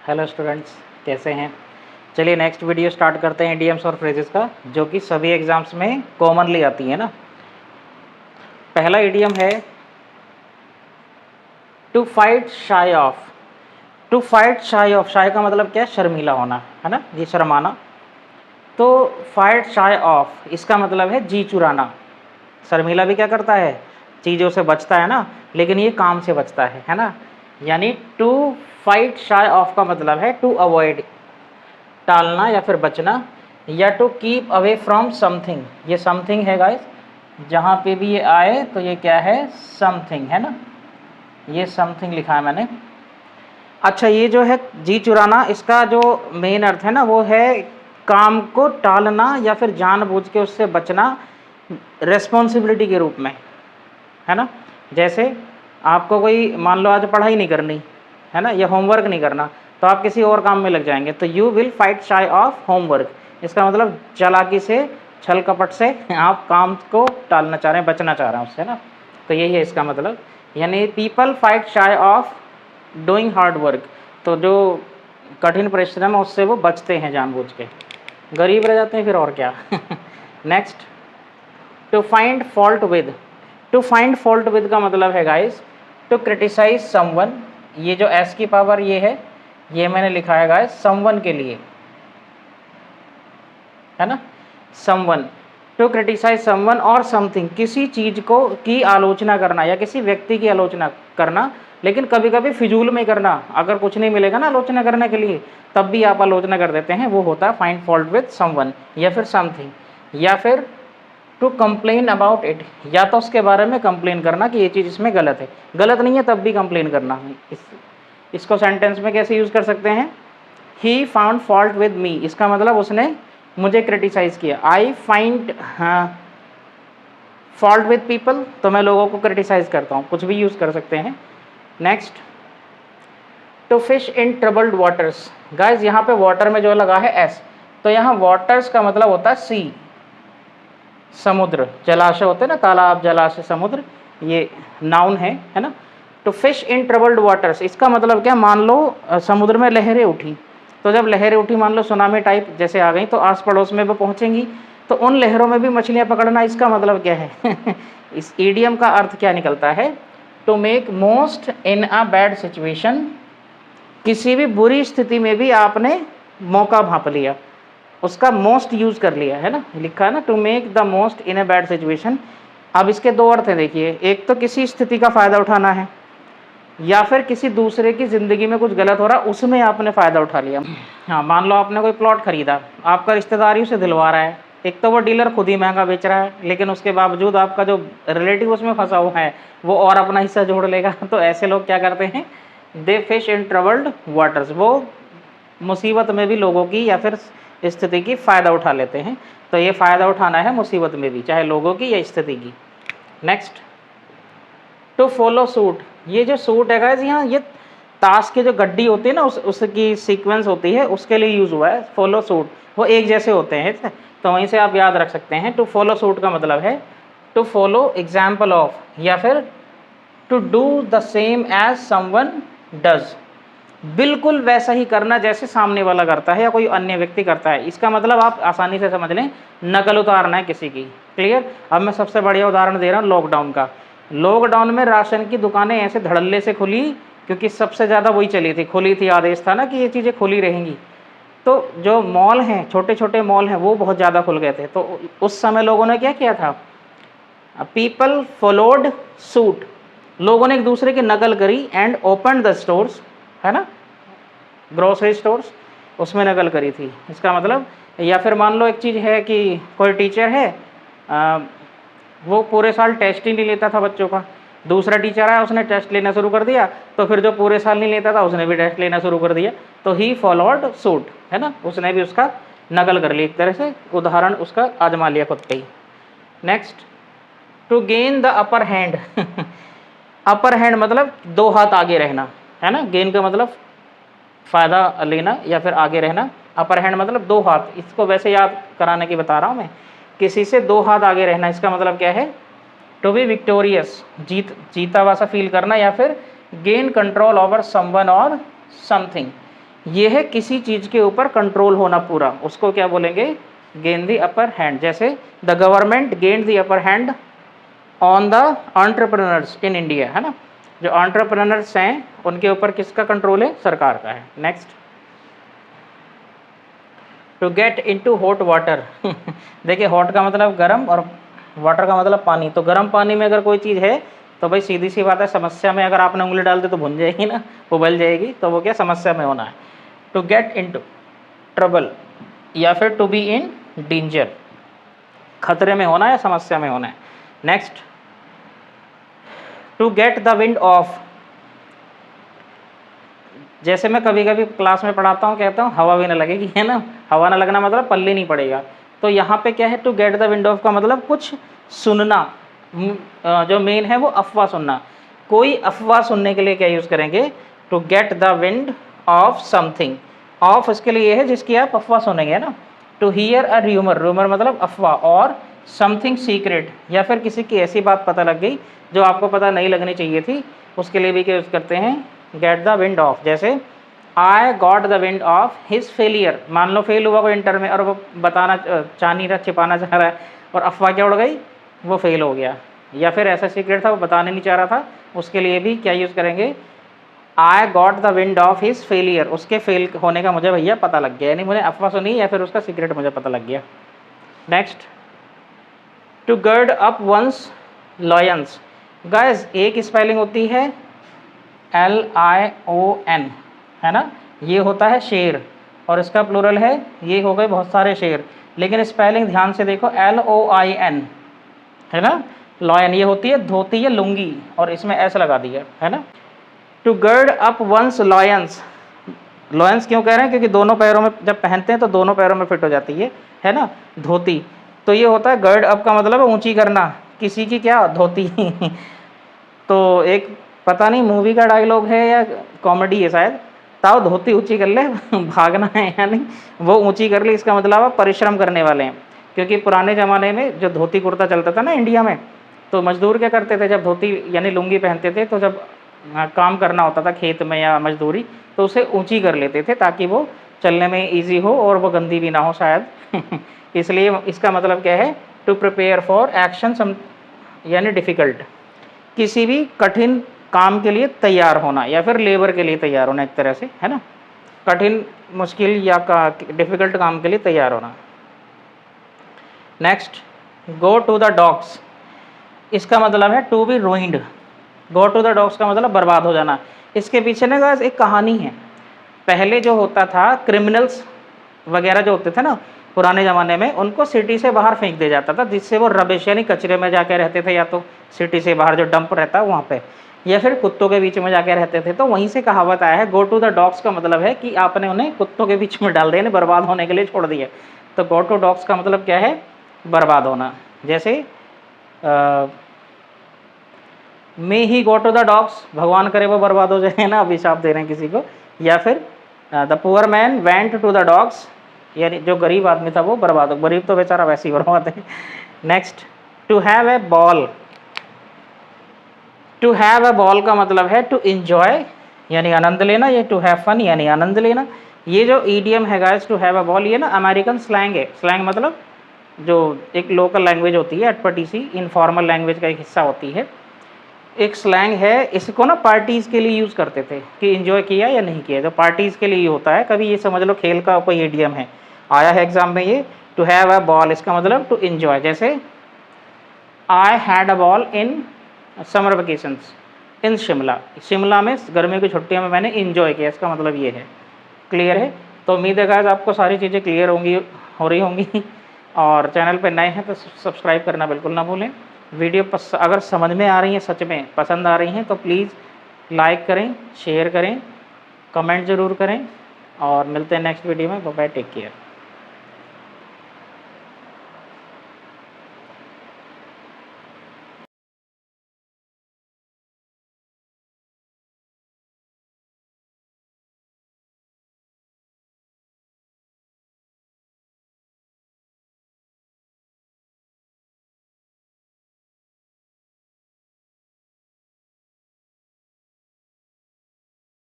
Hello students, कैसे हैं। चलिए नेक्स्ट वीडियो स्टार्ट करते हैं इडियम्स और फ्रेजेस का, जो कि सभी एग्जाम्स में कॉमनली आती है ना। पहला इडियम है to fight shy of. To fight shy of, shy का मतलब क्या है? शर्मीला होना, है ना, ये शर्माना। तो फाइट शाई ऑफ इसका मतलब है जी चुराना। शर्मीला भी क्या करता है? चीज़ों से बचता है ना, लेकिन ये काम से बचता है ना। यानी टू फाइट शाई ऑफ का मतलब है टू अवॉइड, टालना या फिर बचना, या to keep away from something. ये समथिंग है गाइस, जहाँ पे भी ये आए तो ये क्या है? समथिंग है ना, ये समथिंग लिखा है मैंने। अच्छा, ये जो है जी चुराना, इसका जो मेन अर्थ है ना वो है काम को टालना या फिर जानबूझ के उससे बचना रेस्पॉन्सिबिलिटी के रूप में, है ना। जैसे आपको कोई मान लो आज पढ़ाई नहीं करनी है ना, या होमवर्क नहीं करना, तो आप किसी और काम में लग जाएंगे, तो you will fight shy of homework. इसका मतलब चालाकी से, छल कपट से आप काम को टालना चाह रहे हैं, बचना चाह रहे हैं उससे ना। तो यही है इसका मतलब। यानी people fight shy of doing hard work, तो जो कठिन परिश्रम है उससे वो बचते हैं जानबूझ के, गरीब रह जाते हैं फिर और क्या। Next, to find fault with. To find fault with का मतलब है गाइस टू क्रिटिसाइज समवन। ये जो एस की पावर ये है, ये मैंने लिखा है गाइस समवन के लिए, है ना। समवन, टू क्रिटिसाइज समवन और समथिंग, किसी चीज़ को की आलोचना करना या किसी व्यक्ति की आलोचना करना, लेकिन कभी कभी फिजूल में करना। अगर कुछ नहीं मिलेगा ना आलोचना करने के लिए, तब भी आप आलोचना कर देते हैं, वो होता है फाइंड फॉल्ट विद समवन या फिर समथिंग। या फिर टू कंप्लेन अबाउट इट, या तो उसके बारे में कंप्लेन करना कि ये चीज़ इसमें गलत है, गलत नहीं है तब भी कंप्लेन करना। इसको सेंटेंस में कैसे यूज़ कर सकते हैं? He found fault with me, इसका मतलब उसने मुझे क्रिटिसाइज़ किया। I find fault with people, तो मैं लोगों को क्रिटिसाइज़ करता हूँ, कुछ भी यूज़ कर सकते हैं। Next, to fish in troubled waters. Guys यहाँ पे वाटर में जो लगा है एस, तो यहाँ वाटर्स का मतलब होता है सी, समुद्र, जलाशय होते हैं ना, तालाब, जलाशय, समुद्र, ये नाउन है ना। To fish in troubled waters, इसका मतलब क्या? मान लो समुद्र में लहरें उठी, तो जब लहरें उठी, मान लो सुनामी टाइप जैसे आ गई, तो आस पड़ोस में वो पहुंचेंगी, तो उन लहरों में भी मछलियां पकड़ना, इसका मतलब क्या है? इस ईडियम का अर्थ क्या निकलता है? To make most in a bad situation, किसी भी बुरी स्थिति में भी आपने मौका भांप लिया, उसका मोस्ट यूज कर लिया, है ना, लिखा है ना, to make the most in a bad situation. अब इसके दो अर्थ हैं, देखिए, एक तो किसी स्थिति का फ़ायदा उठाना है, या फिर किसी दूसरे की ज़िंदगी में कुछ गलत हो रहा, उसमें आपने फ़ायदा उठा लिया। हाँ, मान लो आपने कोई प्लॉट खरीदा, आपका रिश्तेदार ही उसे दिलवा रहा है, एक तो वो डीलर खुद ही महंगा बेच रहा है, लेकिन उसके बावजूद आपका जो रिलेटिव उसमें फंसा हुआ है वो और अपना हिस्सा जोड़ लेगा। तो ऐसे लोग क्या करते हैं? दे फिश इन ट्रबल्ड वाटर्स, वो मुसीबत में भी लोगों की या फिर स्थिति की फ़ायदा उठा लेते हैं। तो ये फ़ायदा उठाना है मुसीबत में भी, चाहे लोगों की या स्थिति की। Next, to follow suit. ये जो सूट है गाइस, यहाँ ये ताश के जो गड्डी होती है ना, उसकी सीक्वेंस होती है, उसके लिए यूज़ हुआ है फॉलो सूट। वो एक जैसे होते हैं, तो वहीं से आप याद रख सकते हैं। टू फॉलो सूट का मतलब है टू फॉलो एग्जाम्पल ऑफ, या फिर to do the same as someone does, बिल्कुल वैसा ही करना जैसे सामने वाला करता है या कोई अन्य व्यक्ति करता है। इसका मतलब आप आसानी से समझ लें, नकल उतारना है किसी की। क्लियर? अब मैं सबसे बढ़िया उदाहरण दे रहा हूँ लॉकडाउन का। लॉकडाउन में राशन की दुकानें ऐसे धड़ल्ले से खुली, क्योंकि सबसे ज़्यादा वही चली थी, खुली थी, आदेश था ना कि ये चीज़ें खुली रहेंगी। तो जो मॉल हैं, छोटे छोटे मॉल हैं, वो बहुत ज़्यादा खुल गए थे। तो उस समय लोगों ने क्या किया था? पीपल फॉलोड सूट, लोगों ने एक दूसरे की नकल करी, एंड ओपन द स्टोर्स, है ना, ग्रोसरी स्टोर्स, उसमें नकल करी थी। इसका मतलब, या फिर मान लो एक चीज़ है कि कोई टीचर है, वो पूरे साल टेस्ट ही नहीं लेता था बच्चों का, दूसरा टीचर आया, उसने टेस्ट लेना शुरू कर दिया, तो फिर जो पूरे साल नहीं लेता था उसने भी टेस्ट लेना शुरू कर दिया, तो ही फॉलोड सूट, है ना, उसने भी उसका नकल कर ली, एक तरह से उदाहरण उसका आजमा लिया खुद पे ही। Next, to gain the upper hand. Upper hand मतलब दो हाथ आगे रहना, है ना। गेन का मतलब फ़ायदा लेना या फिर आगे रहना, अपर हैंड मतलब दो हाथ। इसको वैसे याद कराने की बता रहा हूँ मैं, किसी से दो हाथ आगे रहना, इसका मतलब क्या है? टू बी विक्टोरियस, जीता हुआ सा फील करना, या फिर गेन कंट्रोल ओवर समवन और समथिंग। ये है किसी चीज़ के ऊपर कंट्रोल होना पूरा, उसको क्या बोलेंगे, गेन दी अपर हैंड। जैसे the government gain the upper hand on the entrepreneurs in India, है ना। जो एंटरप्रेन्योर्स हैं उनके ऊपर किसका कंट्रोल है, सरकार का है। Next, to get into hot water देखिए हॉट का मतलब गर्म और वाटर का मतलब पानी। तो गर्म पानी में अगर कोई चीज़ है तो भाई सीधी सी बात है, समस्या में अगर आपने उंगली डाल दी तो भुन जाएगी ना, उबल जाएगी, तो वो क्या समस्या में होना है। टू गेट इनटू ट्रबल या फिर टू बी इन डेंजर, खतरे में होना है या समस्या में होना है। Next, to get the wind of, जैसे मैं कभी कभी क्लास में पढ़ाता हूँ, कहता हूँ हवा भी ना लगेगी, है ना। हवा ना लगना मतलब पल्ले नहीं पड़ेगा। तो यहाँ पे क्या है, to get the wind of का मतलब कुछ सुनना, जो मेन है वो अफवाह सुनना। कोई अफवाह सुनने के लिए क्या यूज़ करेंगे, to get the wind of something. Of इसके लिए है जिसकी आप अफवाह सुनेंगे, है ना। To hear a rumour, rumour मतलब अफवाह, और समथिंग सीक्रेट, या फिर किसी की ऐसी बात पता लग गई जो आपको पता नहीं लगनी चाहिए थी, उसके लिए भी क्या यूज़ करते हैं, गेट द विंड ऑफ। जैसे I got the wind of his failure, मान लो फेल हुआ कोई इंटर में और वो बताना चाह नहीं रहा, छिपाना चाह रहा है, और अफवाह क्या उड़ गई, वो फेल हो गया। या फिर ऐसा सीक्रेट था वो बताने नहीं चाह रहा था, उसके लिए भी क्या यूज़ करेंगे, आई got the wind of his failure, उसके फेल होने का मुझे भैया पता लग गया, यानी मुझे अफवाह सुनी या फिर उसका सीक्रेट मुझे पता लग गया। Next, to gird up one's loins. Guys एक स्पेलिंग होती है LION, है ना, ये होता है शेर, और इसका प्लूरल है, ये हो गए बहुत सारे शेर, लेकिन स्पेलिंग ध्यान से देखो, LOIN, है ना। लॉयन ये होती है धोती या लुंगी, और इसमें S लगा दिया, है ना। To gird up one's loins, loins क्यों कह रहे हैं, क्योंकि दोनों पैरों में जब पहनते हैं तो दोनों पैरों में फिट हो जाती है ना, धोती। तो ये होता है गर्ड अप का मतलब है ऊंची करना किसी की क्या, धोती तो एक पता नहीं मूवी का डायलॉग है या कॉमेडी है शायद, ताओ धोती ऊंची कर ले भागना है, यानी वो ऊंची कर ली, इसका मतलब आप परिश्रम करने वाले हैं। क्योंकि पुराने ज़माने में जो धोती कुर्ता चलता था ना इंडिया में, तो मजदूर क्या करते थे, जब धोती यानी लुंगी पहनते थे तो जब काम करना होता था खेत में या मजदूरी, तो उसे ऊंची कर लेते थे ताकि वो चलने में इजी हो और वो गंदी भी ना हो शायद इसलिए इसका मतलब क्या है, टू प्रिपेयर फॉर एक्शन यानी डिफ़िकल्ट, किसी भी कठिन काम के लिए तैयार होना या फिर लेबर के लिए तैयार होना एक तरह से, है ना। कठिन मुश्किल या डिफ़िकल्ट काम के लिए तैयार होना। Next, go to the dogs, इसका मतलब है to be ruined. Go to the dogs का मतलब बर्बाद हो जाना। इसके पीछे ना गाइस एक कहानी है। पहले जो होता था, क्रिमिनल्स वगैरह जो होते थे ना पुराने ज़माने में, उनको सिटी से बाहर फेंक दिया जाता था, जिससे वो रबिश यानी कचरे में जाके रहते थे, या तो सिटी से बाहर जो डंप रहता है वहाँ पे, या फिर कुत्तों के बीच में जाके रहते थे। तो वहीं से कहावत आया है, गो टू द डॉग्स का मतलब है कि आपने उन्हें कुत्तों के बीच में डाल दिया, बर्बाद होने के लिए छोड़ दिया। तो गो टू डॉग्स का मतलब क्या है, बर्बाद होना। जैसे मे ही गो टू द डॉग्स, भगवान करे वो बर्बाद हो जाए ना, अभिशाप दे रहे हैं किसी को। या फिर the poor man went to the dogs, यानी जो गरीब आदमी था वो बर्बाद हो, गरीब तो बेचारा वैसे ही बर्बाद है। Next, to have a ball, to have a ball का मतलब है टू इंजॉय यानी आनंद लेना, ये टू हैव फन यानी आनंद लेना। ये जो ईडियम है guys, to have a ball, ये ना अमेरिकन स्लैंग है। स्लैंग मतलब जो एक लोकल लैंग्वेज होती है, अटपटी सी इनफॉर्मल लैंग्वेज का एक हिस्सा होती है, एक स्लैंग है। इसको ना पार्टीज़ के लिए यूज़ करते थे कि इन्जॉय किया या नहीं किया, तो पार्टीज़ के लिए होता है। कभी ये समझ लो खेल का कोई ईडियम है, आया है एग्जाम में ये, टू हैव अ बॉल, इसका मतलब टू इन्जॉय। जैसे I had a ball in summer vacations in Shimla, Shimla में गर्मियों की छुट्टियों में मैंने इन्जॉय किया, इसका मतलब ये है। क्लियर है? तो उम्मीद है गाइस आपको सारी चीज़ें क्लियर हो रही होंगी। और चैनल पर नए हैं तो सब्सक्राइब करना बिल्कुल ना भूलें। वीडियो अगर समझ में आ रही हैं, सच में पसंद आ रही हैं, तो प्लीज़ लाइक करें, शेयर करें, कमेंट ज़रूर करें, और मिलते हैं नेक्स्ट वीडियो में। Bye bye, take care.